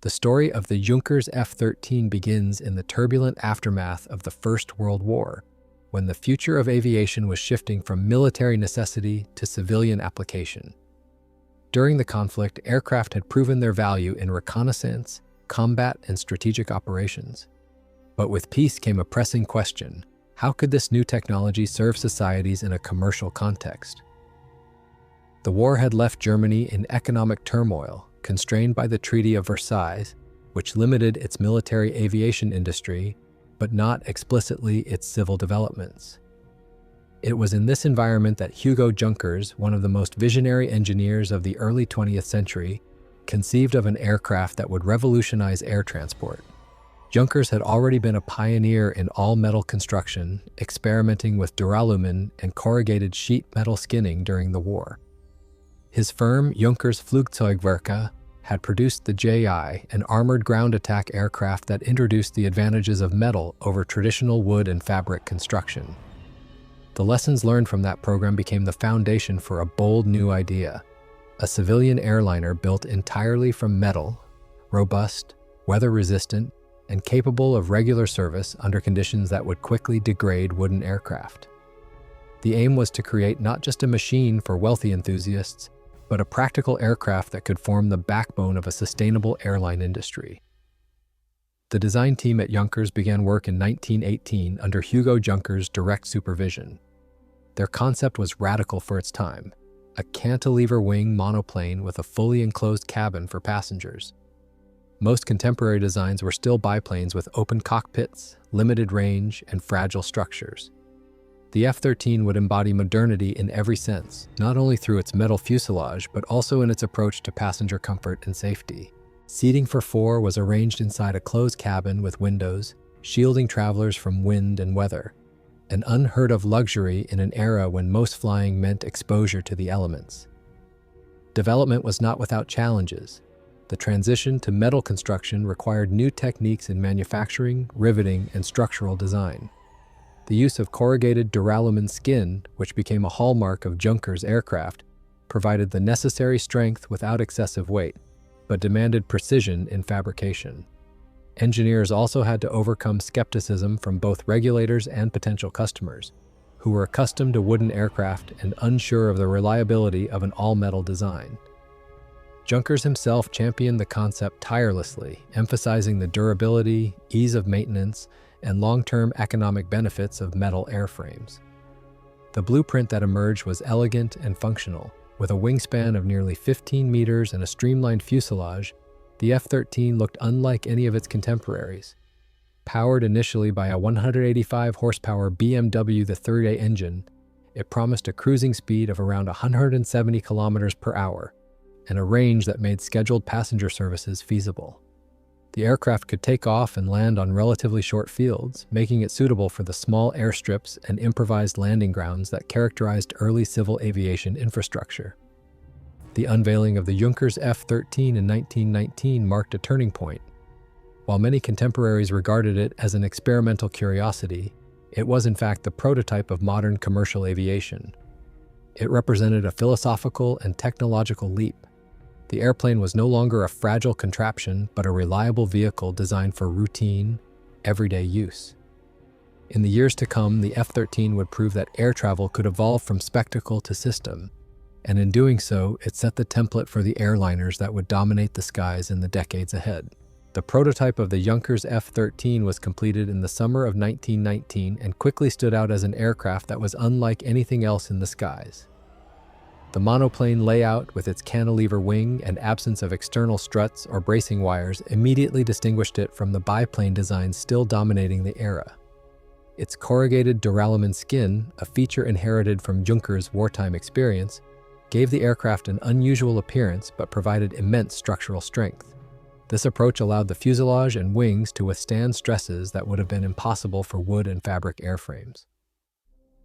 The story of the Junkers F-13 begins in the turbulent aftermath of the First World War, when the future of aviation was shifting from military necessity to civilian application. During the conflict, aircraft had proven their value in reconnaissance, combat, and strategic operations. But with peace came a pressing question: how could this new technology serve societies in a commercial context? The war had left Germany in economic turmoil, constrained by the Treaty of Versailles, which limited its military aviation industry, but not explicitly its civil developments. It was in this environment that Hugo Junkers, one of the most visionary engineers of the early 20th century, conceived of an aircraft that would revolutionize air transport. Junkers had already been a pioneer in all-metal construction, experimenting with duralumin and corrugated sheet metal skinning during the war. His firm, Junkers Flugzeugwerke, had produced the JI, an armored ground attack aircraft that introduced the advantages of metal over traditional wood and fabric construction. The lessons learned from that program became the foundation for a bold new idea: a civilian airliner built entirely from metal, robust, weather-resistant, and capable of regular service under conditions that would quickly degrade wooden aircraft. The aim was to create not just a machine for wealthy enthusiasts, but a practical aircraft that could form the backbone of a sustainable airline industry. The design team at Junkers began work in 1918 under Hugo Junkers' direct supervision. Their concept was radical for its time: a cantilever-wing monoplane with a fully enclosed cabin for passengers. Most contemporary designs were still biplanes with open cockpits, limited range, and fragile structures. The F-13 would embody modernity in every sense, not only through its metal fuselage, but also in its approach to passenger comfort and safety. Seating for 4 was arranged inside a closed cabin with windows, shielding travelers from wind and weather, an unheard-of luxury in an era when most flying meant exposure to the elements. Development was not without challenges. The transition to metal construction required new techniques in manufacturing, riveting, and structural design. The use of corrugated duralumin skin, which became a hallmark of Junkers' aircraft, provided the necessary strength without excessive weight, but demanded precision in fabrication. Engineers also had to overcome skepticism from both regulators and potential customers, who were accustomed to wooden aircraft and unsure of the reliability of an all-metal design. Junkers himself championed the concept tirelessly, emphasizing the durability, ease of maintenance, and long-term economic benefits of metal airframes. The blueprint that emerged was elegant and functional. With a wingspan of nearly 15 meters and a streamlined fuselage, the F-13 looked unlike any of its contemporaries. Powered initially by a 185-horsepower BMW the third A engine, it promised a cruising speed of around 170 kilometers per hour and a range that made scheduled passenger services feasible. The aircraft could take off and land on relatively short fields, making it suitable for the small airstrips and improvised landing grounds that characterized early civil aviation infrastructure. The unveiling of the Junkers F-13 in 1919 marked a turning point. While many contemporaries regarded it as an experimental curiosity, it was in fact the prototype of modern commercial aviation. It represented a philosophical and technological leap. The airplane was no longer a fragile contraption, but a reliable vehicle designed for routine, everyday use. In the years to come, the F-13 would prove that air travel could evolve from spectacle to system, and in doing so, it set the template for the airliners that would dominate the skies in the decades ahead. The prototype of the Junkers F-13 was completed in the summer of 1919 and quickly stood out as an aircraft that was unlike anything else in the skies. The monoplane layout, with its cantilever wing and absence of external struts or bracing wires, immediately distinguished it from the biplane designs still dominating the era. Its corrugated duralumin skin, a feature inherited from Junkers' wartime experience, gave the aircraft an unusual appearance but provided immense structural strength. This approach allowed the fuselage and wings to withstand stresses that would have been impossible for wood and fabric airframes.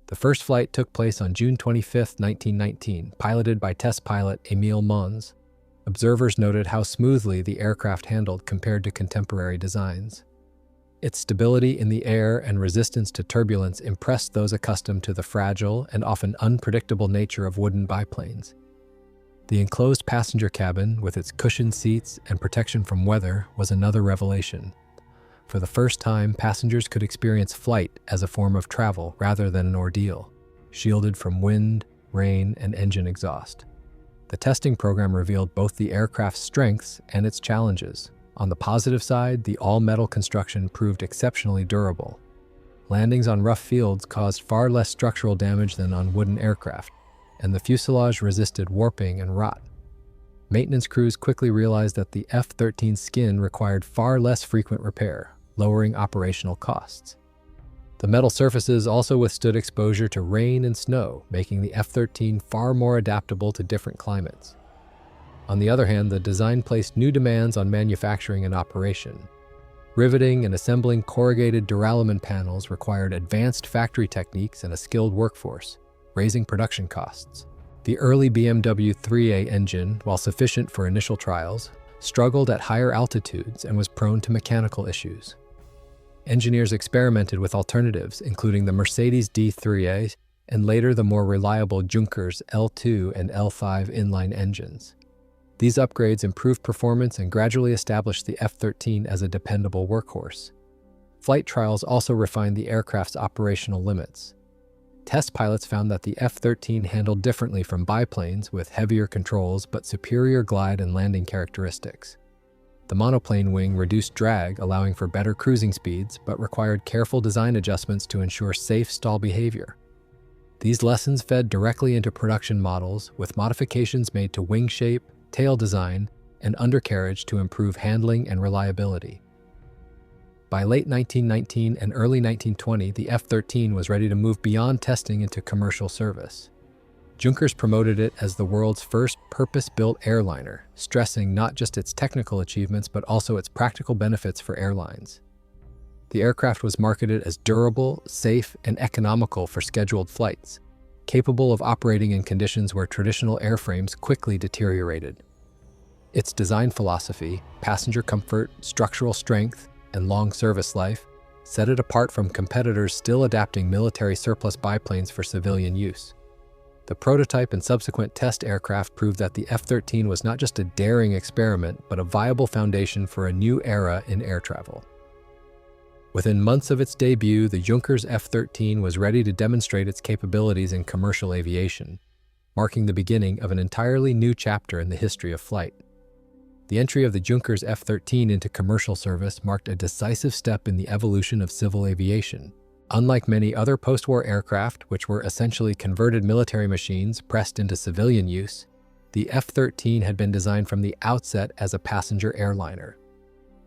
The first flight took place on June 25, 1919, piloted by test pilot Émile Mons. Observers noted how smoothly the aircraft handled compared to contemporary designs. Its stability in the air and resistance to turbulence impressed those accustomed to the fragile and often unpredictable nature of wooden biplanes. The enclosed passenger cabin, with its cushioned seats and protection from weather, was another revelation. For the first time, passengers could experience flight as a form of travel rather than an ordeal, shielded from wind, rain, and engine exhaust. The testing program revealed both the aircraft's strengths and its challenges. On the positive side, the all-metal construction proved exceptionally durable. Landings on rough fields caused far less structural damage than on wooden aircraft, and the fuselage resisted warping and rot. Maintenance crews quickly realized that the F-13's skin required far less frequent repair, lowering operational costs. The metal surfaces also withstood exposure to rain and snow, making the F-13 far more adaptable to different climates. On the other hand, the design placed new demands on manufacturing and operation. Riveting and assembling corrugated duralumin panels required advanced factory techniques and a skilled workforce, raising production costs. The early BMW 3A engine, while sufficient for initial trials, struggled at higher altitudes and was prone to mechanical issues. Engineers experimented with alternatives, including the Mercedes D3A and later the more reliable Junkers L2 and L5 inline engines. These upgrades improved performance and gradually established the F-13 as a dependable workhorse. Flight trials also refined the aircraft's operational limits. Test pilots found that the F-13 handled differently from biplanes with heavier controls but superior glide and landing characteristics. The monoplane wing reduced drag, allowing for better cruising speeds, but required careful design adjustments to ensure safe stall behavior. These lessons fed directly into production models, with modifications made to wing shape, tail design, and undercarriage to improve handling and reliability. By late 1919 and early 1920, the F-13 was ready to move beyond testing into commercial service. Junkers promoted it as the world's first purpose-built airliner, stressing not just its technical achievements but also its practical benefits for airlines. The aircraft was marketed as durable, safe, and economical for scheduled flights, capable of operating in conditions where traditional airframes quickly deteriorated. Its design philosophy, passenger comfort, structural strength, and long service life set it apart from competitors still adapting military surplus biplanes for civilian use. The prototype and subsequent test aircraft proved that the F-13 was not just a daring experiment, but a viable foundation for a new era in air travel. Within months of its debut, the Junkers F-13 was ready to demonstrate its capabilities in commercial aviation, marking the beginning of an entirely new chapter in the history of flight. The entry of the Junkers F-13 into commercial service marked a decisive step in the evolution of civil aviation. Unlike many other post-war aircraft, which were essentially converted military machines pressed into civilian use, the F-13 had been designed from the outset as a passenger airliner.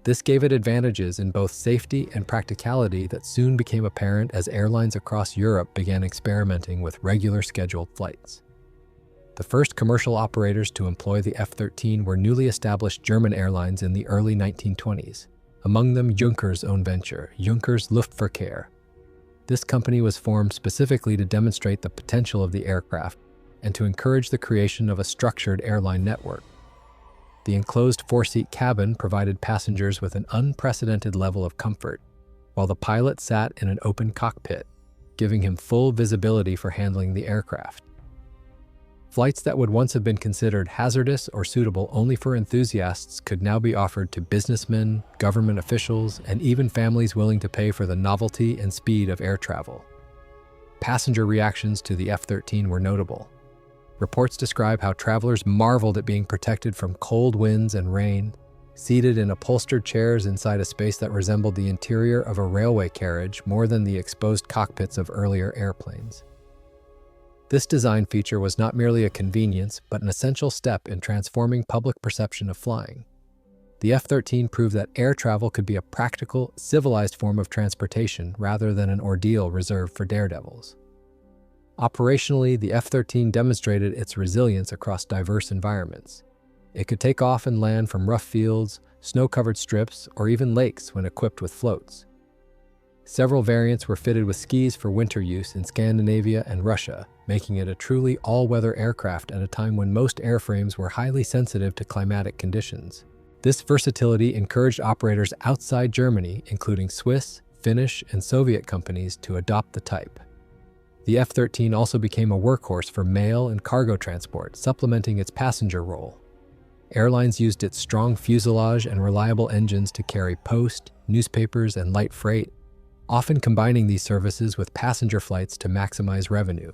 This gave it advantages in both safety and practicality that soon became apparent as airlines across Europe began experimenting with regular scheduled flights. The first commercial operators to employ the F-13 were newly established German airlines in the early 1920s, among them Junkers' own venture, Junkers Luftverkehr. This company was formed specifically to demonstrate the potential of the aircraft and to encourage the creation of a structured airline network. The enclosed four-seat cabin provided passengers with an unprecedented level of comfort, while the pilot sat in an open cockpit, giving him full visibility for handling the aircraft. Flights that would once have been considered hazardous or suitable only for enthusiasts could now be offered to businessmen, government officials, and even families willing to pay for the novelty and speed of air travel. Passenger reactions to the F-13 were notable. Reports describe how travelers marveled at being protected from cold winds and rain, seated in upholstered chairs inside a space that resembled the interior of a railway carriage more than the exposed cockpits of earlier airplanes. This design feature was not merely a convenience, but an essential step in transforming public perception of flying. The F-13 proved that air travel could be a practical, civilized form of transportation rather than an ordeal reserved for daredevils. Operationally, the F-13 demonstrated its resilience across diverse environments. It could take off and land from rough fields, snow-covered strips, or even lakes when equipped with floats. Several variants were fitted with skis for winter use in Scandinavia and Russia, making it a truly all-weather aircraft at a time when most airframes were highly sensitive to climatic conditions. This versatility encouraged operators outside Germany, including Swiss, Finnish, and Soviet companies, to adopt the type. The F-13 also became a workhorse for mail and cargo transport, supplementing its passenger role. Airlines used its strong fuselage and reliable engines to carry post, newspapers, and light freight, often combining these services with passenger flights to maximize revenue.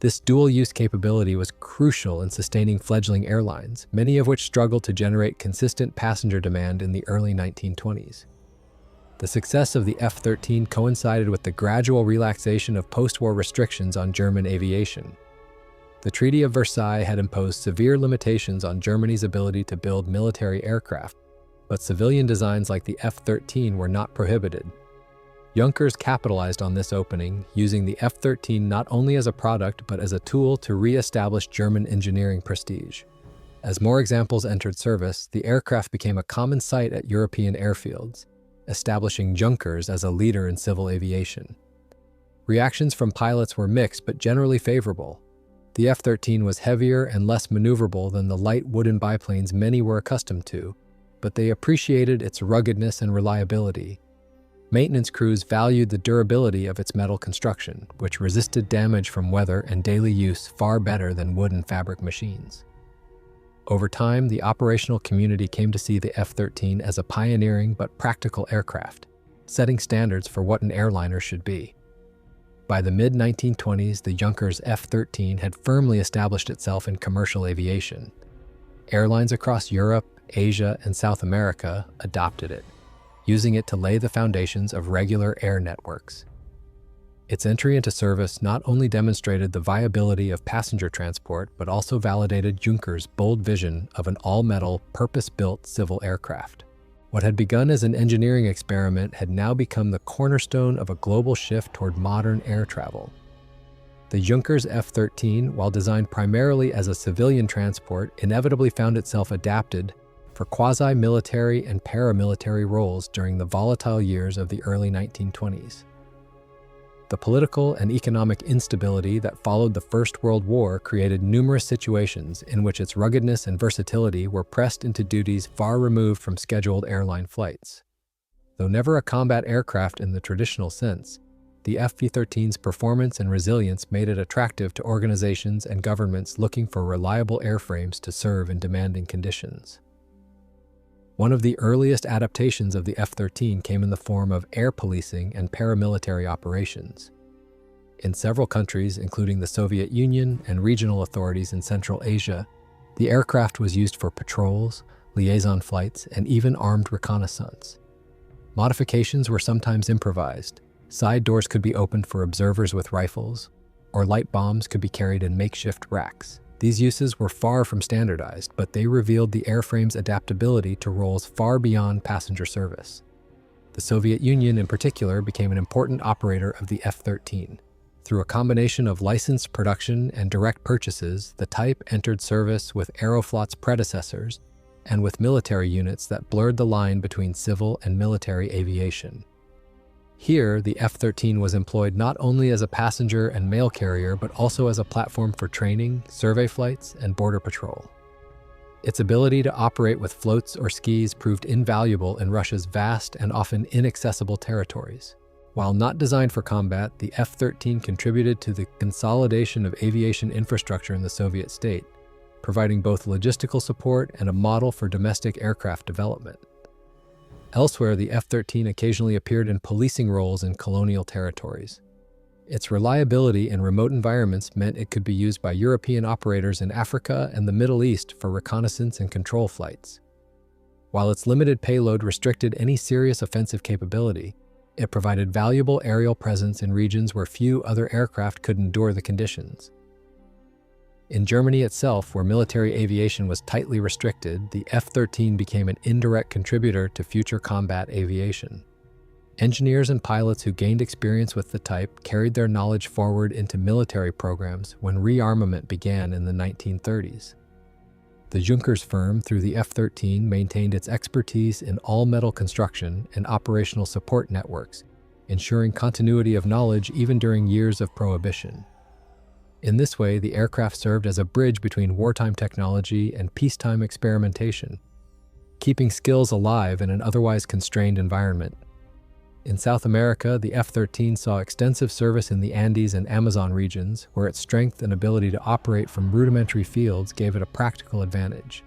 This dual-use capability was crucial in sustaining fledgling airlines, many of which struggled to generate consistent passenger demand in the early 1920s. The success of the F-13 coincided with the gradual relaxation of post-war restrictions on German aviation. The Treaty of Versailles had imposed severe limitations on Germany's ability to build military aircraft, but civilian designs like the F-13 were not prohibited. Junkers capitalized on this opening, using the F-13 not only as a product but as a tool to re-establish German engineering prestige. As more examples entered service, the aircraft became a common sight at European airfields, establishing Junkers as a leader in civil aviation. Reactions from pilots were mixed but generally favorable. The F-13 was heavier and less maneuverable than the light wooden biplanes many were accustomed to, but they appreciated its ruggedness and reliability. Maintenance crews valued the durability of its metal construction, which resisted damage from weather and daily use far better than wood and fabric machines. Over time, the operational community came to see the F-13 as a pioneering but practical aircraft, setting standards for what an airliner should be. By the mid-1920s, the Junkers F-13 had firmly established itself in commercial aviation. Airlines across Europe, Asia, and South America adopted it, using it to lay the foundations of regular air networks. Its entry into service not only demonstrated the viability of passenger transport, but also validated Junkers' bold vision of an all-metal, purpose-built civil aircraft. What had begun as an engineering experiment had now become the cornerstone of a global shift toward modern air travel. The Junkers F-13, while designed primarily as a civilian transport, inevitably found itself adapted for quasi-military and paramilitary roles during the volatile years of the early 1920s. The political and economic instability that followed the First World War created numerous situations in which its ruggedness and versatility were pressed into duties far removed from scheduled airline flights. Though never a combat aircraft in the traditional sense, the F-13's performance and resilience made it attractive to organizations and governments looking for reliable airframes to serve in demanding conditions. One of the earliest adaptations of the F-13 came in the form of air policing and paramilitary operations. In several countries, including the Soviet Union and regional authorities in Central Asia, the aircraft was used for patrols, liaison flights, and even armed reconnaissance. Modifications were sometimes improvised. Side doors could be opened for observers with rifles, or light bombs could be carried in makeshift racks. These uses were far from standardized, but they revealed the airframe's adaptability to roles far beyond passenger service. The Soviet Union, in particular, became an important operator of the F-13. Through a combination of licensed production and direct purchases, the type entered service with Aeroflot's predecessors and with military units that blurred the line between civil and military aviation. Here, the F-13 was employed not only as a passenger and mail carrier, but also as a platform for training, survey flights, and border patrol. Its ability to operate with floats or skis proved invaluable in Russia's vast and often inaccessible territories. While not designed for combat, the F-13 contributed to the consolidation of aviation infrastructure in the Soviet state, providing both logistical support and a model for domestic aircraft development. Elsewhere, the F-13 occasionally appeared in policing roles in colonial territories. Its reliability in remote environments meant it could be used by European operators in Africa and the Middle East for reconnaissance and control flights. While its limited payload restricted any serious offensive capability, it provided valuable aerial presence in regions where few other aircraft could endure the conditions. In Germany itself, where military aviation was tightly restricted, the F-13 became an indirect contributor to future combat aviation. Engineers and pilots who gained experience with the type carried their knowledge forward into military programs when rearmament began in the 1930s. The Junkers firm, through the F-13, maintained its expertise in all-metal construction and operational support networks, ensuring continuity of knowledge even during years of prohibition. In this way, the aircraft served as a bridge between wartime technology and peacetime experimentation, keeping skills alive in an otherwise constrained environment. In South America, the F-13 saw extensive service in the Andes and Amazon regions, where its strength and ability to operate from rudimentary fields gave it a practical advantage.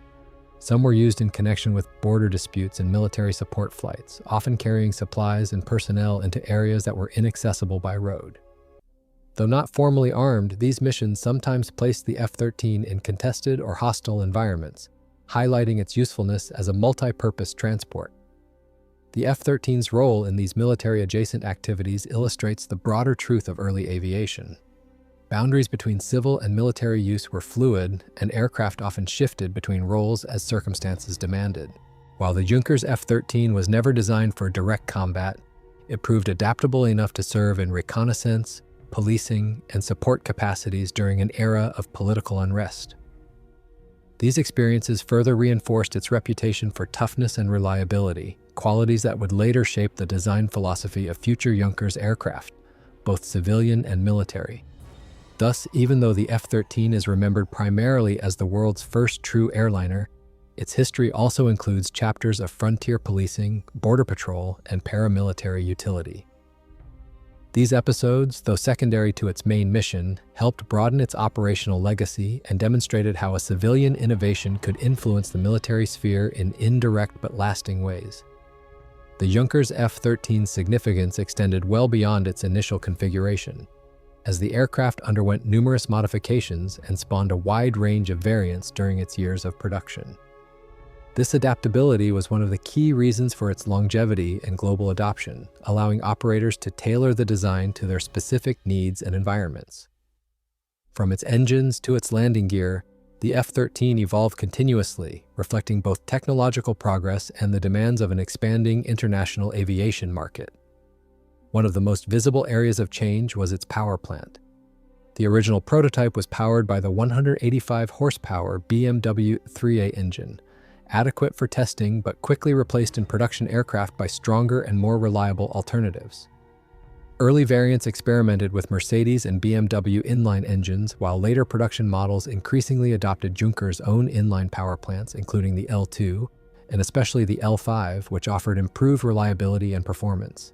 Some were used in connection with border disputes and military support flights, often carrying supplies and personnel into areas that were inaccessible by road. Though not formally armed, these missions sometimes placed the F-13 in contested or hostile environments, highlighting its usefulness as a multi-purpose transport. The F-13's role in these military-adjacent activities illustrates the broader truth of early aviation. Boundaries between civil and military use were fluid, and aircraft often shifted between roles as circumstances demanded. While the Junkers F-13 was never designed for direct combat, it proved adaptable enough to serve in reconnaissance, policing, and support capacities during an era of political unrest. These experiences further reinforced its reputation for toughness and reliability, qualities that would later shape the design philosophy of future Junkers aircraft, both civilian and military. Thus, even though the F-13 is remembered primarily as the world's first true airliner, its history also includes chapters of frontier policing, border patrol, and paramilitary utility. These episodes, though secondary to its main mission, helped broaden its operational legacy and demonstrated how a civilian innovation could influence the military sphere in indirect but lasting ways. The Junkers F-13's significance extended well beyond its initial configuration, as the aircraft underwent numerous modifications and spawned a wide range of variants during its years of production. This adaptability was one of the key reasons for its longevity and global adoption, allowing operators to tailor the design to their specific needs and environments. From its engines to its landing gear, the F-13 evolved continuously, reflecting both technological progress and the demands of an expanding international aviation market. One of the most visible areas of change was its power plant. The original prototype was powered by the 185-horsepower BMW 3A engine, adequate for testing but quickly replaced in production aircraft by stronger and more reliable alternatives. Early variants experimented with Mercedes and BMW inline engines, while later production models increasingly adopted Junkers' own inline power plants, including the L2 and especially the L5, which offered improved reliability and performance.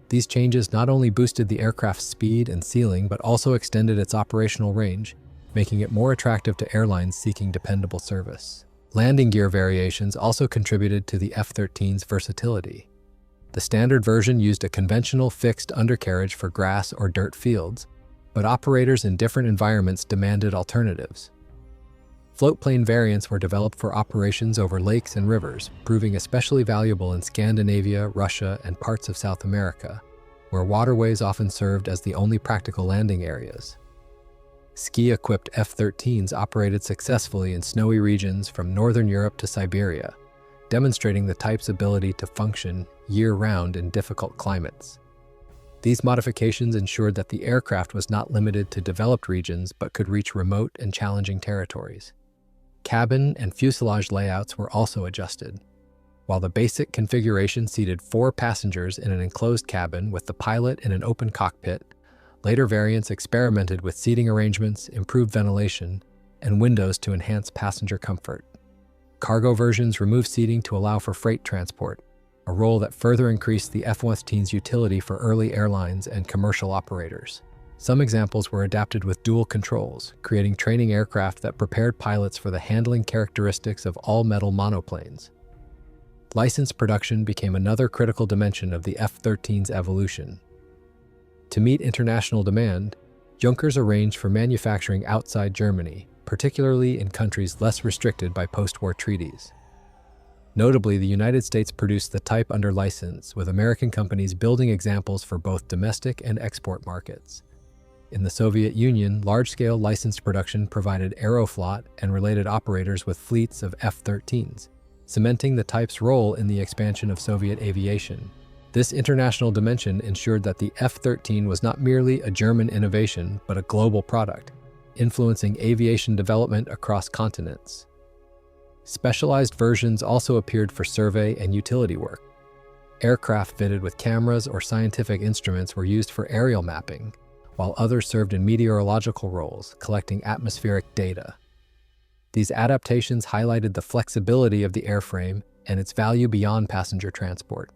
These changes not only boosted the aircraft's speed and ceiling, but also extended its operational range, making it more attractive to airlines seeking dependable service. Landing gear variations also contributed to the F-13's versatility. The standard version used a conventional fixed undercarriage for grass or dirt fields, but operators in different environments demanded alternatives. Floatplane variants were developed for operations over lakes and rivers, proving especially valuable in Scandinavia, Russia, and parts of South America, where waterways often served as the only practical landing areas. Ski-equipped F-13s operated successfully in snowy regions from northern Europe to Siberia, demonstrating the type's ability to function year-round in difficult climates. These modifications ensured that the aircraft was not limited to developed regions but could reach remote and challenging territories. Cabin and fuselage layouts were also adjusted. While the basic configuration seated 4 passengers in an enclosed cabin with the pilot in an open cockpit, later variants experimented with seating arrangements, improved ventilation, and windows to enhance passenger comfort. Cargo versions removed seating to allow for freight transport, a role that further increased the F-13's utility for early airlines and commercial operators. Some examples were adapted with dual controls, creating training aircraft that prepared pilots for the handling characteristics of all-metal monoplanes. Licensed production became another critical dimension of the F-13's evolution. To meet international demand, Junkers arranged for manufacturing outside Germany, particularly in countries less restricted by post-war treaties. Notably, the United States produced the type under license, with American companies building examples for both domestic and export markets. In the Soviet Union, large-scale licensed production provided Aeroflot and related operators with fleets of F-13s, cementing the type's role in the expansion of Soviet aviation. This international dimension ensured that the F-13 was not merely a German innovation, but a global product, influencing aviation development across continents. Specialized versions also appeared for survey and utility work. Aircraft fitted with cameras or scientific instruments were used for aerial mapping, while others served in meteorological roles, collecting atmospheric data. These adaptations highlighted the flexibility of the airframe and its value beyond passenger transport.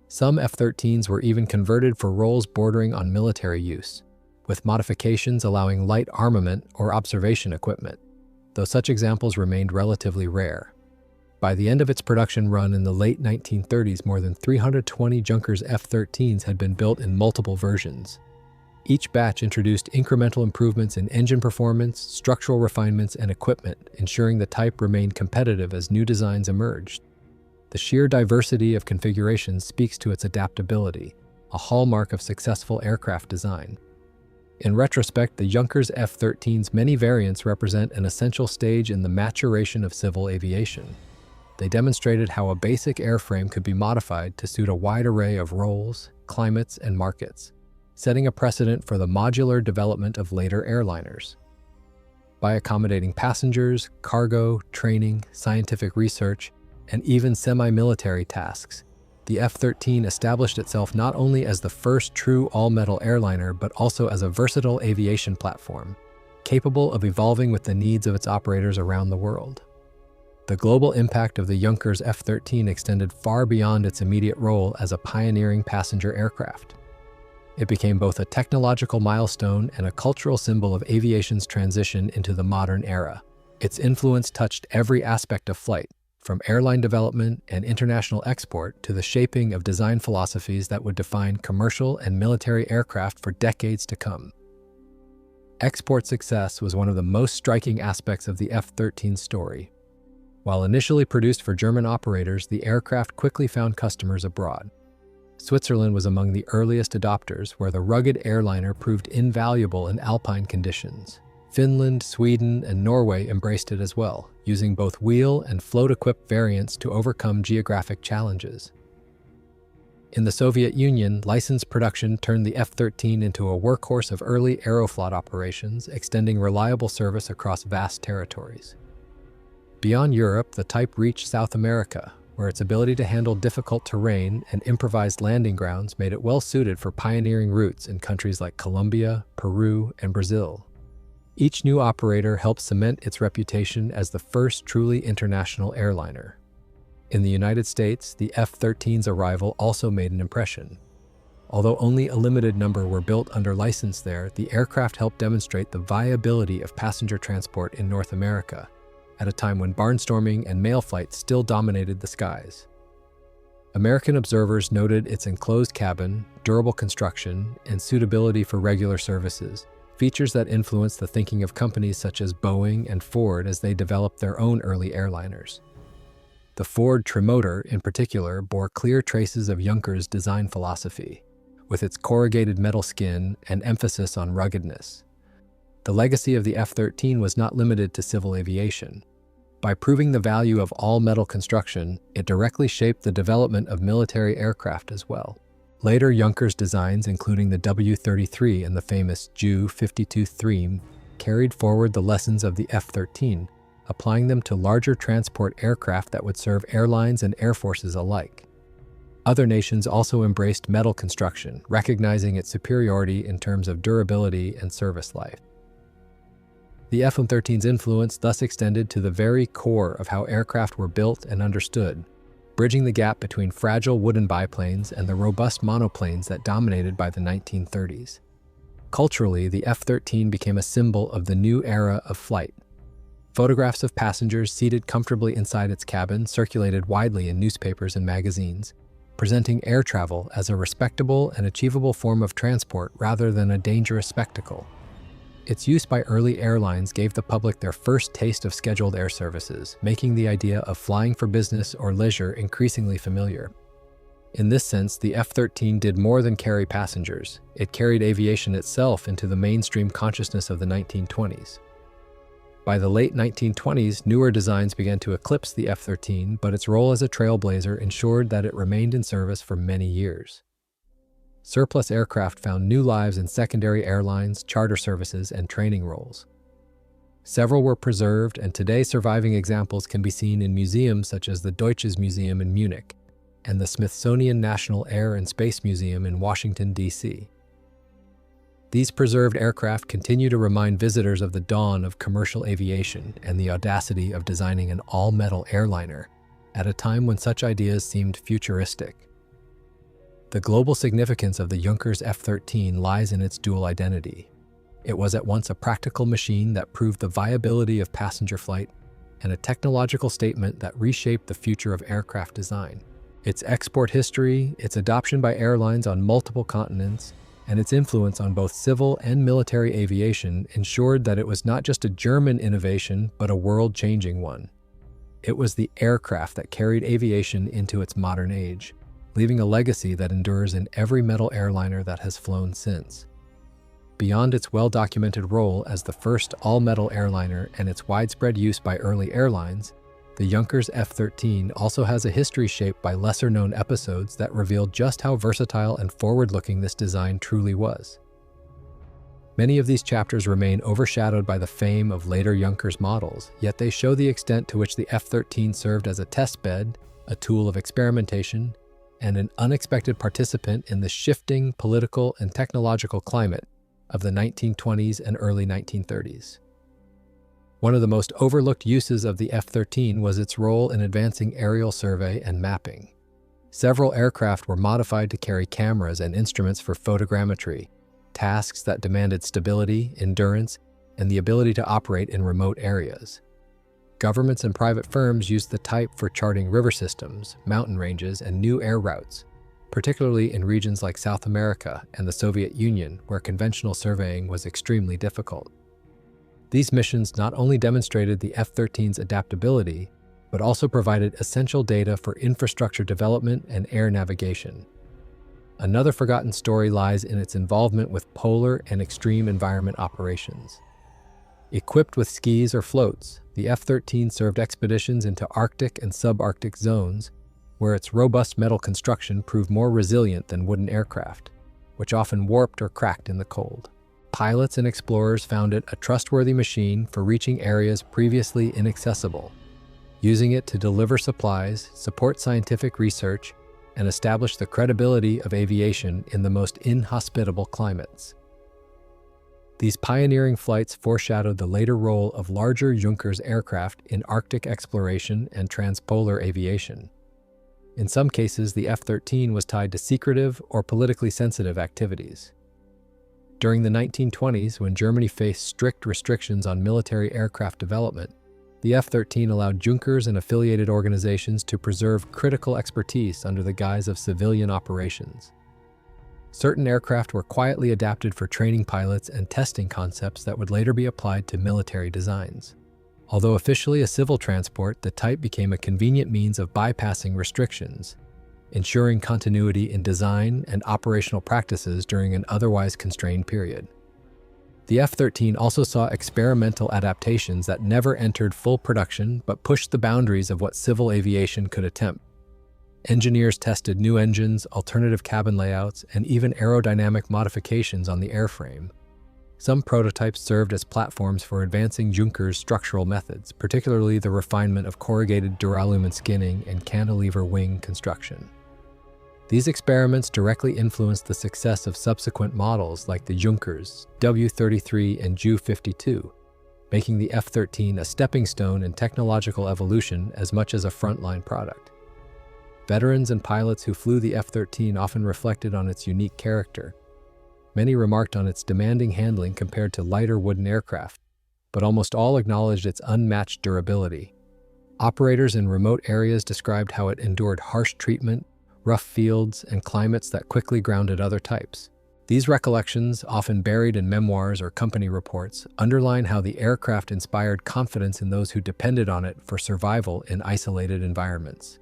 Some F-13s were even converted for roles bordering on military use, with modifications allowing light armament or observation equipment, though such examples remained relatively rare. By the end of its production run in the late 1930s, more than 320 Junkers F-13s had been built in multiple versions. Each batch introduced incremental improvements in engine performance, structural refinements, and equipment, ensuring the type remained competitive as new designs emerged. The sheer diversity of configurations speaks to its adaptability, a hallmark of successful aircraft design. In retrospect, the Junkers F-13's many variants represent an essential stage in the maturation of civil aviation. They demonstrated how a basic airframe could be modified to suit a wide array of roles, climates, and markets, setting a precedent for the modular development of later airliners. By accommodating passengers, cargo, training, scientific research, and even semi-military tasks, the F-13 established itself not only as the first true all-metal airliner but also as a versatile aviation platform, capable of evolving with the needs of its operators around the world. The global impact of the Junkers F-13 extended far beyond its immediate role as a pioneering passenger aircraft. It became both a technological milestone and a cultural symbol of aviation's transition into the modern era. Its influence touched every aspect of flight, from airline development and international export to the shaping of design philosophies that would define commercial and military aircraft for decades to come. Export success was one of the most striking aspects of the F-13 story. While initially produced for German operators, the aircraft quickly found customers abroad. Switzerland was among the earliest adopters, where the rugged airliner proved invaluable in alpine conditions. Finland, Sweden, and Norway embraced it as well, using both wheel and float-equipped variants to overcome geographic challenges. In the Soviet Union, licensed production turned the F-13 into a workhorse of early Aeroflot operations, extending reliable service across vast territories. Beyond Europe, the type reached South America, where its ability to handle difficult terrain and improvised landing grounds made it well-suited for pioneering routes in countries like Colombia, Peru, and Brazil. Each new operator helped cement its reputation as the first truly international airliner. In the United States, the F-13's arrival also made an impression. Although only a limited number were built under license there, the aircraft helped demonstrate the viability of passenger transport in North America, at a time when barnstorming and mail flight still dominated the skies. American observers noted its enclosed cabin, durable construction, and suitability for regular services, features that influenced the thinking of companies such as Boeing and Ford as they developed their own early airliners. The Ford Trimotor, in particular, bore clear traces of Junkers' design philosophy, with its corrugated metal skin and emphasis on ruggedness. The legacy of the F-13 was not limited to civil aviation. By proving the value of all-metal construction, it directly shaped the development of military aircraft as well. Later Junkers designs, including the W-33 and the famous Ju-52 carried forward the lessons of the F-13, applying them to larger transport aircraft that would serve airlines and air forces alike. Other nations also embraced metal construction, recognizing its superiority in terms of durability and service life. The F-13's influence thus extended to the very core of how aircraft were built and understood, bridging the gap between fragile wooden biplanes and the robust monoplanes that dominated by the 1930s. Culturally, the F-13 became a symbol of the new era of flight. Photographs of passengers seated comfortably inside its cabin circulated widely in newspapers and magazines, presenting air travel as a respectable and achievable form of transport rather than a dangerous spectacle. Its use by early airlines gave the public their first taste of scheduled air services, making the idea of flying for business or leisure increasingly familiar. In this sense, the F-13 did more than carry passengers. It carried aviation itself into the mainstream consciousness of the 1920s. By the late 1920s, newer designs began to eclipse the F-13, but its role as a trailblazer ensured that it remained in service for many years. Surplus aircraft found new lives in secondary airlines, charter services, and training roles. Several were preserved, and today surviving examples can be seen in museums such as the Deutsches Museum in Munich and the Smithsonian National Air and Space Museum in Washington, D.C. These preserved aircraft continue to remind visitors of the dawn of commercial aviation and the audacity of designing an all-metal airliner at a time when such ideas seemed futuristic. The global significance of the Junkers F-13 lies in its dual identity. It was at once a practical machine that proved the viability of passenger flight and a technological statement that reshaped the future of aircraft design. Its export history, its adoption by airlines on multiple continents, and its influence on both civil and military aviation ensured that it was not just a German innovation, but a world-changing one. It was the aircraft that carried aviation into its modern age, leaving a legacy that endures in every metal airliner that has flown since. Beyond its well-documented role as the first all-metal airliner and its widespread use by early airlines, the Junkers F-13 also has a history shaped by lesser-known episodes that reveal just how versatile and forward-looking this design truly was. Many of these chapters remain overshadowed by the fame of later Junkers models, yet they show the extent to which the F-13 served as a testbed, a tool of experimentation, and an unexpected participant in the shifting political and technological climate of the 1920s and early 1930s. One of the most overlooked uses of the F-13 was its role in advancing aerial survey and mapping. Several aircraft were modified to carry cameras and instruments for photogrammetry, tasks that demanded stability, endurance, and the ability to operate in remote areas. Governments and private firms used the type for charting river systems, mountain ranges, and new air routes, particularly in regions like South America and the Soviet Union, where conventional surveying was extremely difficult. These missions not only demonstrated the F-13's adaptability, but also provided essential data for infrastructure development and air navigation. Another forgotten story lies in its involvement with polar and extreme environment operations. Equipped with skis or floats, the F-13 served expeditions into Arctic and subarctic zones, where its robust metal construction proved more resilient than wooden aircraft, which often warped or cracked in the cold. Pilots and explorers found it a trustworthy machine for reaching areas previously inaccessible, using it to deliver supplies, support scientific research, and establish the credibility of aviation in the most inhospitable climates. These pioneering flights foreshadowed the later role of larger Junkers aircraft in Arctic exploration and transpolar aviation. In some cases, the F-13 was tied to secretive or politically sensitive activities. During the 1920s, when Germany faced strict restrictions on military aircraft development, the F-13 allowed Junkers and affiliated organizations to preserve critical expertise under the guise of civilian operations. Certain aircraft were quietly adapted for training pilots and testing concepts that would later be applied to military designs. Although officially a civil transport, the type became a convenient means of bypassing restrictions, ensuring continuity in design and operational practices during an otherwise constrained period. The F-13 also saw experimental adaptations that never entered full production but pushed the boundaries of what civil aviation could attempt. Engineers tested new engines, alternative cabin layouts, and even aerodynamic modifications on the airframe. Some prototypes served as platforms for advancing Junkers' structural methods, particularly the refinement of corrugated duralumin skinning and cantilever wing construction. These experiments directly influenced the success of subsequent models like the Junkers, W-33 and Ju-52, making the F-13 a stepping stone in technological evolution as much as a frontline product. Veterans and pilots who flew the F-13 often reflected on its unique character. Many remarked on its demanding handling compared to lighter wooden aircraft, but almost all acknowledged its unmatched durability. Operators in remote areas described how it endured harsh treatment, rough fields, and climates that quickly grounded other types. These recollections, often buried in memoirs or company reports, underline how the aircraft inspired confidence in those who depended on it for survival in isolated environments.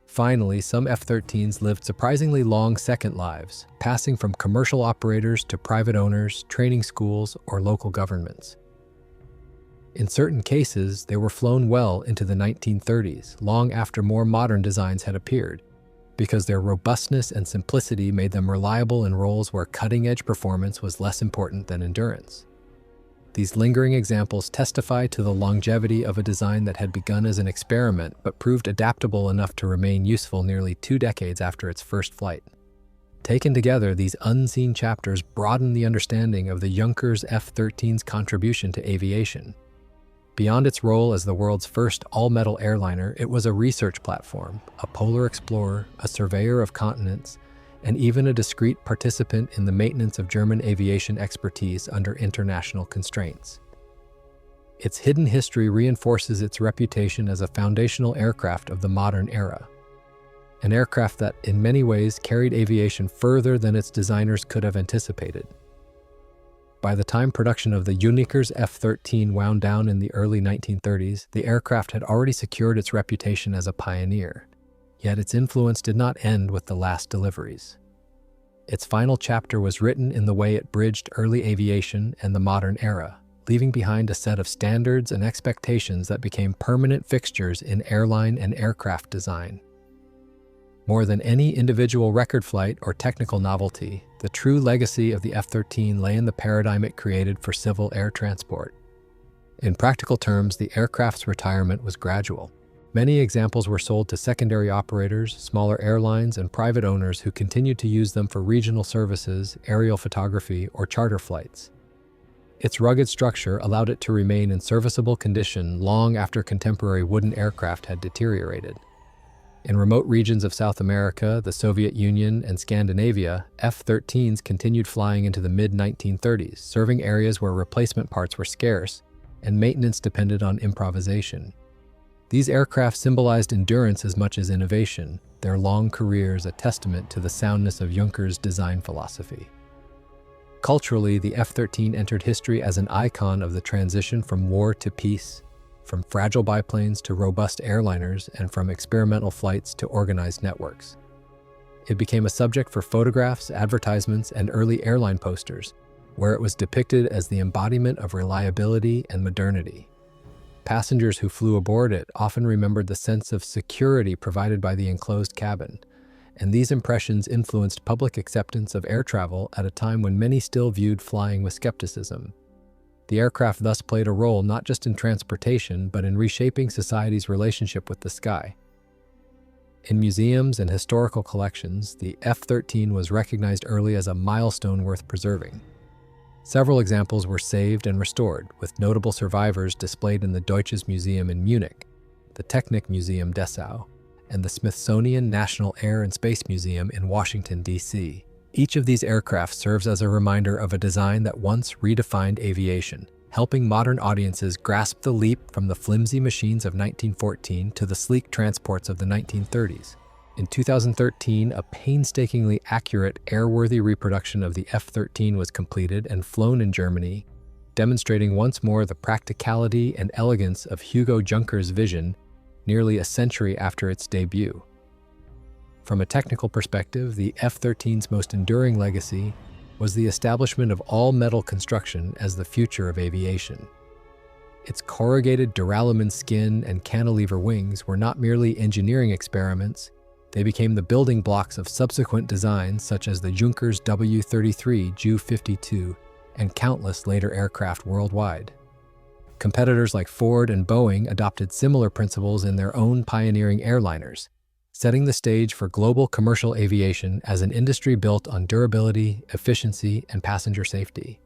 Finally, some F-13s lived surprisingly long second lives, passing from commercial operators to private owners, training schools, or local governments. In certain cases, they were flown well into the 1930s, long after more modern designs had appeared, because their robustness and simplicity made them reliable in roles where cutting-edge performance was less important than endurance. These lingering examples testify to the longevity of a design that had begun as an experiment but proved adaptable enough to remain useful nearly 2 decades after its first flight. Taken together, these unseen chapters broaden the understanding of the Junkers F-13's contribution to aviation. Beyond its role as the world's first all-metal airliner, it was a research platform, a polar explorer, a surveyor of continents, and even a discreet participant in the maintenance of German aviation expertise under international constraints. Its hidden history reinforces its reputation as a foundational aircraft of the modern era, an aircraft that, in many ways, carried aviation further than its designers could have anticipated. By the time production of the Junkers F-13 wound down in the early 1930s, the aircraft had already secured its reputation as a pioneer. Yet its influence did not end with the last deliveries. Its final chapter was written in the way it bridged early aviation and the modern era, leaving behind a set of standards and expectations that became permanent fixtures in airline and aircraft design. More than any individual record flight or technical novelty, the true legacy of the F-13 lay in the paradigm it created for civil air transport. In practical terms, the aircraft's retirement was gradual. Many examples were sold to secondary operators, smaller airlines, and private owners who continued to use them for regional services, aerial photography, or charter flights. Its rugged structure allowed it to remain in serviceable condition long after contemporary wooden aircraft had deteriorated. In remote regions of South America, the Soviet Union, and Scandinavia, F-13s continued flying into the mid-1930s, serving areas where replacement parts were scarce and maintenance depended on improvisation. These aircraft symbolized endurance as much as innovation, their long careers a testament to the soundness of Junkers' design philosophy. Culturally, the F-13 entered history as an icon of the transition from war to peace, from fragile biplanes to robust airliners, and from experimental flights to organized networks. It became a subject for photographs, advertisements, and early airline posters, where it was depicted as the embodiment of reliability and modernity. Passengers who flew aboard it often remembered the sense of security provided by the enclosed cabin, and these impressions influenced public acceptance of air travel at a time when many still viewed flying with skepticism. The aircraft thus played a role not just in transportation, but in reshaping society's relationship with the sky. In museums and historical collections, the F-13 was recognized early as a milestone worth preserving. Several examples were saved and restored, with notable survivors displayed in the Deutsches Museum in Munich, the Technik Museum Dessau, and the Smithsonian National Air and Space Museum in Washington, D.C. Each of these aircraft serves as a reminder of a design that once redefined aviation, helping modern audiences grasp the leap from the flimsy machines of 1914 to the sleek transports of the 1930s. In 2013, a painstakingly accurate, airworthy reproduction of the F-13 was completed and flown in Germany, demonstrating once more the practicality and elegance of Hugo Junkers' vision nearly a century after its debut. From a technical perspective, the F-13's most enduring legacy was the establishment of all-metal construction as the future of aviation. Its corrugated duralumin skin and cantilever wings were not merely engineering experiments, they became the building blocks of subsequent designs such as the Junkers W-33, Ju-52, and countless later aircraft worldwide. Competitors like Ford and Boeing adopted similar principles in their own pioneering airliners, setting the stage for global commercial aviation as an industry built on durability, efficiency, and passenger safety.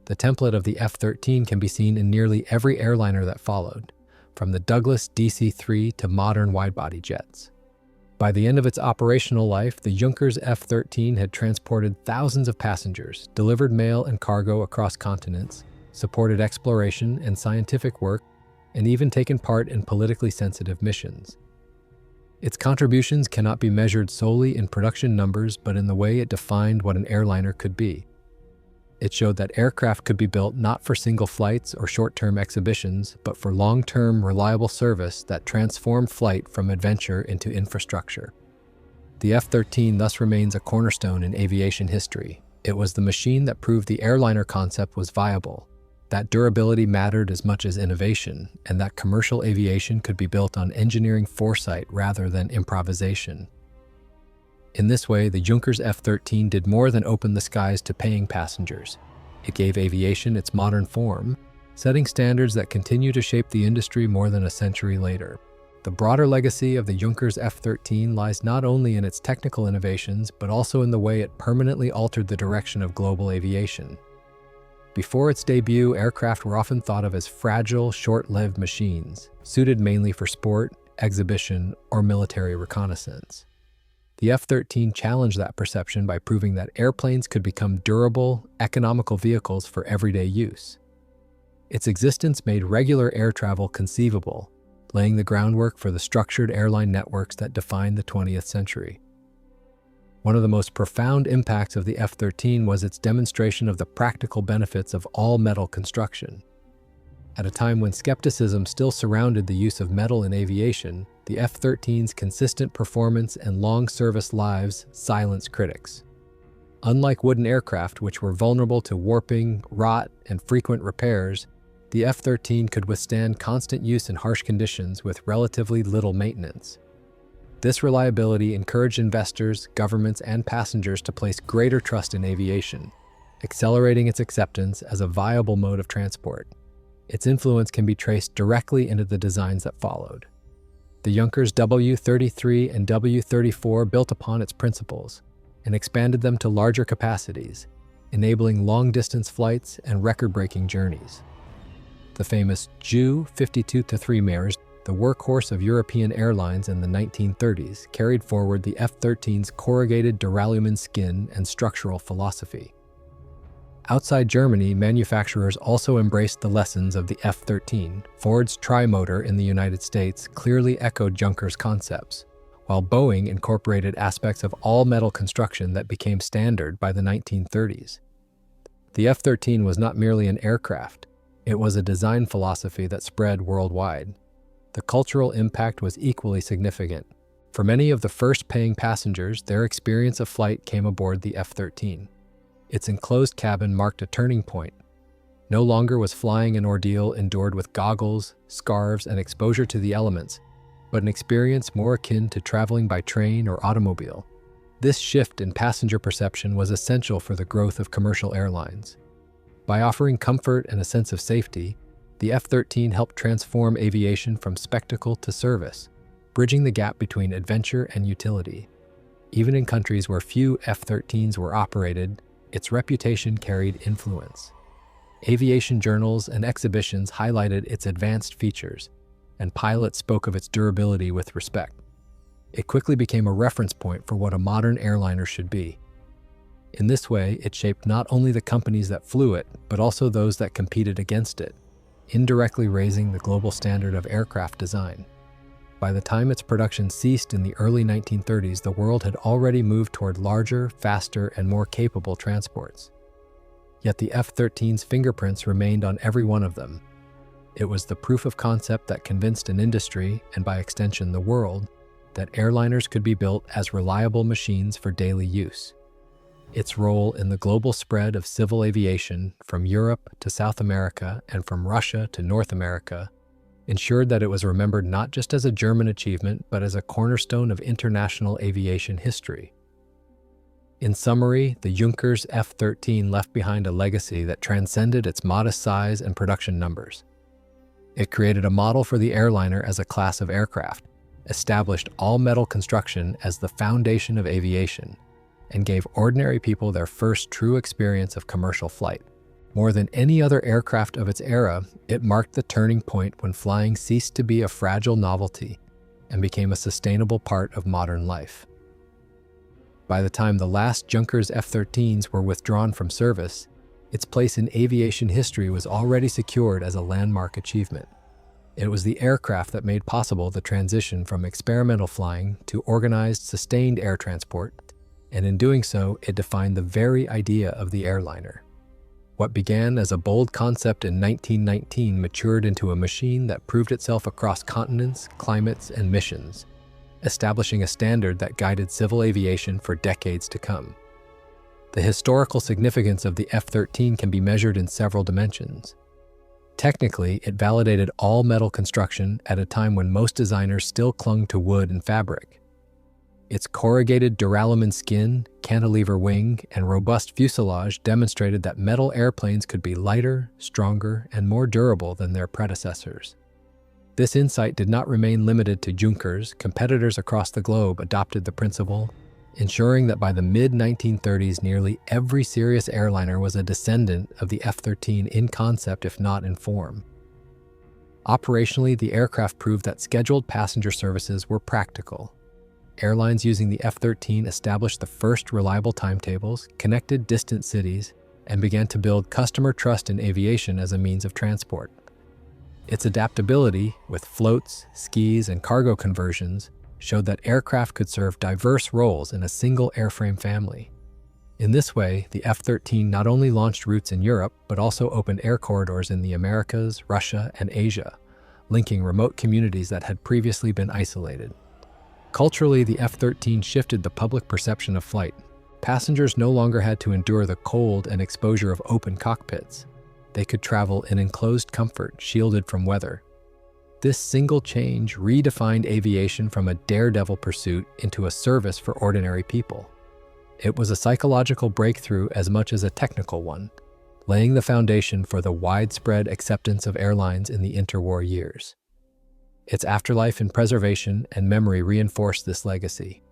The template of the F-13 can be seen in nearly every airliner that followed, from the Douglas DC-3 to modern wide-body jets. By the end of its operational life, the Junkers F-13 had transported thousands of passengers, delivered mail and cargo across continents, supported exploration and scientific work, and even taken part in politically sensitive missions. Its contributions cannot be measured solely in production numbers, but in the way it defined what an airliner could be. It showed that aircraft could be built not for single flights or short-term exhibitions, but for long-term, reliable service that transformed flight from adventure into infrastructure. The F-13 thus remains a cornerstone in aviation history. It was the machine that proved the airliner concept was viable, that durability mattered as much as innovation, and that commercial aviation could be built on engineering foresight rather than improvisation. In this way, the Junkers F-13 did more than open the skies to paying passengers. It gave aviation its modern form, setting standards that continue to shape the industry more than a century later. The broader legacy of the Junkers F-13 lies not only in its technical innovations, but also in the way it permanently altered the direction of global aviation. Before its debut, aircraft were often thought of as fragile, short-lived machines, suited mainly for sport, exhibition, or military reconnaissance. The F-13 challenged that perception by proving that airplanes could become durable, economical vehicles for everyday use. Its existence made regular air travel conceivable, laying the groundwork for the structured airline networks that defined the 20th century. One of the most profound impacts of the F-13 was its demonstration of the practical benefits of all-metal construction. At a time when skepticism still surrounded the use of metal in aviation, the F-13's consistent performance and long service lives silenced critics. Unlike wooden aircraft, which were vulnerable to warping, rot, and frequent repairs, the F-13 could withstand constant use in harsh conditions with relatively little maintenance. This reliability encouraged investors, governments, and passengers to place greater trust in aviation, accelerating its acceptance as a viable mode of transport. Its influence can be traced directly into the designs that followed. The Junkers W-33 and W-34 built upon its principles and expanded them to larger capacities, enabling long-distance flights and record-breaking journeys. The famous Ju-52-3 Mares, the workhorse of European airlines in the 1930s, carried forward the F-13's corrugated duralumin skin and structural philosophy. Outside Germany, manufacturers also embraced the lessons of the F-13. Ford's tri-motor in the United States clearly echoed Junkers' concepts, while Boeing incorporated aspects of all-metal construction that became standard by the 1930s. The F-13 was not merely an aircraft, it was a design philosophy that spread worldwide. The cultural impact was equally significant. For many of the first paying passengers, their experience of flight came aboard the F-13. Its enclosed cabin marked a turning point. No longer was flying an ordeal endured with goggles, scarves, and exposure to the elements, but an experience more akin to traveling by train or automobile. This shift in passenger perception was essential for the growth of commercial airlines. By offering comfort and a sense of safety, the F-13 helped transform aviation from spectacle to service, bridging the gap between adventure and utility. Even in countries where few F-13s were operated, its reputation carried influence. Aviation journals and exhibitions highlighted its advanced features, and pilots spoke of its durability with respect. It quickly became a reference point for what a modern airliner should be. In this way, it shaped not only the companies that flew it, but also those that competed against it, indirectly raising the global standard of aircraft design. By the time its production ceased in the early 1930s, the world had already moved toward larger, faster, and more capable transports. Yet the F-13's fingerprints remained on every one of them. It was the proof of concept that convinced an industry, and by extension the world, that airliners could be built as reliable machines for daily use. Its role in the global spread of civil aviation from Europe to South America and from Russia to North America ensured that it was remembered not just as a German achievement, but as a cornerstone of international aviation history. In summary, the Junkers F-13 left behind a legacy that transcended its modest size and production numbers. It created a model for the airliner as a class of aircraft, established all-metal construction as the foundation of aviation, and gave ordinary people their first true experience of commercial flight. More than any other aircraft of its era, it marked the turning point when flying ceased to be a fragile novelty and became a sustainable part of modern life. By the time the last Junkers F-13s were withdrawn from service, its place in aviation history was already secured as a landmark achievement. It was the aircraft that made possible the transition from experimental flying to organized, sustained air transport, and in doing so, it defined the very idea of the airliner. What began as a bold concept in 1919 matured into a machine that proved itself across continents, climates, and missions, establishing a standard that guided civil aviation for decades to come. The historical significance of the F-13 can be measured in several dimensions. Technically, it validated all-metal construction at a time when most designers still clung to wood and fabric. Its corrugated duralumin skin, cantilever wing, and robust fuselage demonstrated that metal airplanes could be lighter, stronger, and more durable than their predecessors. This insight did not remain limited to Junkers. Competitors across the globe adopted the principle, ensuring that by the mid-1930s, nearly every serious airliner was a descendant of the F-13 in concept, if not in form. Operationally, the aircraft proved that scheduled passenger services were practical. Airlines using the F-13 established the first reliable timetables, connected distant cities, and began to build customer trust in aviation as a means of transport. Its adaptability, with floats, skis, and cargo conversions, showed that aircraft could serve diverse roles in a single airframe family. In this way, the F-13 not only launched routes in Europe, but also opened air corridors in the Americas, Russia, and Asia, linking remote communities that had previously been isolated. Culturally, the F-13 shifted the public perception of flight. Passengers no longer had to endure the cold and exposure of open cockpits. They could travel in enclosed comfort, shielded from weather. This single change redefined aviation from a daredevil pursuit into a service for ordinary people. It was a psychological breakthrough as much as a technical one, laying the foundation for the widespread acceptance of airlines in the interwar years. Its afterlife in preservation and memory reinforced this legacy.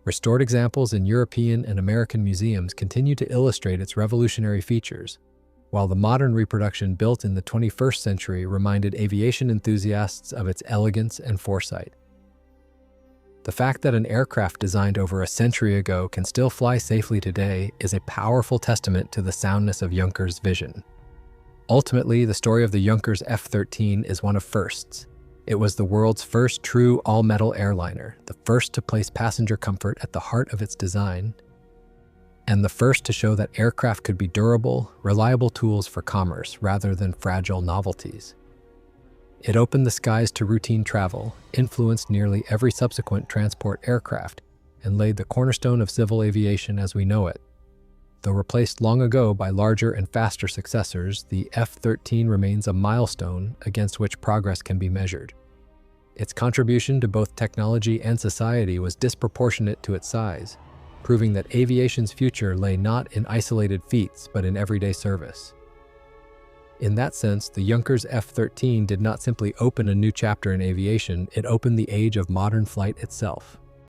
Restored examples in European and American museums continue to illustrate its revolutionary features, while the modern reproduction built in the 21st century reminded aviation enthusiasts of its elegance and foresight. The fact that an aircraft designed over a century ago can still fly safely today is a powerful testament to the soundness of Juncker's vision. Ultimately, the story of the Junkers F-13 is one of firsts. It was the world's first true all-metal airliner, the first to place passenger comfort at the heart of its design, and the first to show that aircraft could be durable, reliable tools for commerce rather than fragile novelties. It opened the skies to routine travel, influenced nearly every subsequent transport aircraft, and laid the cornerstone of civil aviation as we know it. Though replaced long ago by larger and faster successors, the F-13 remains a milestone against which progress can be measured. Its contribution to both technology and society was disproportionate to its size, proving that aviation's future lay not in isolated feats but in everyday service. In that sense, the Junkers F-13 did not simply open a new chapter in aviation, it opened the age of modern flight itself.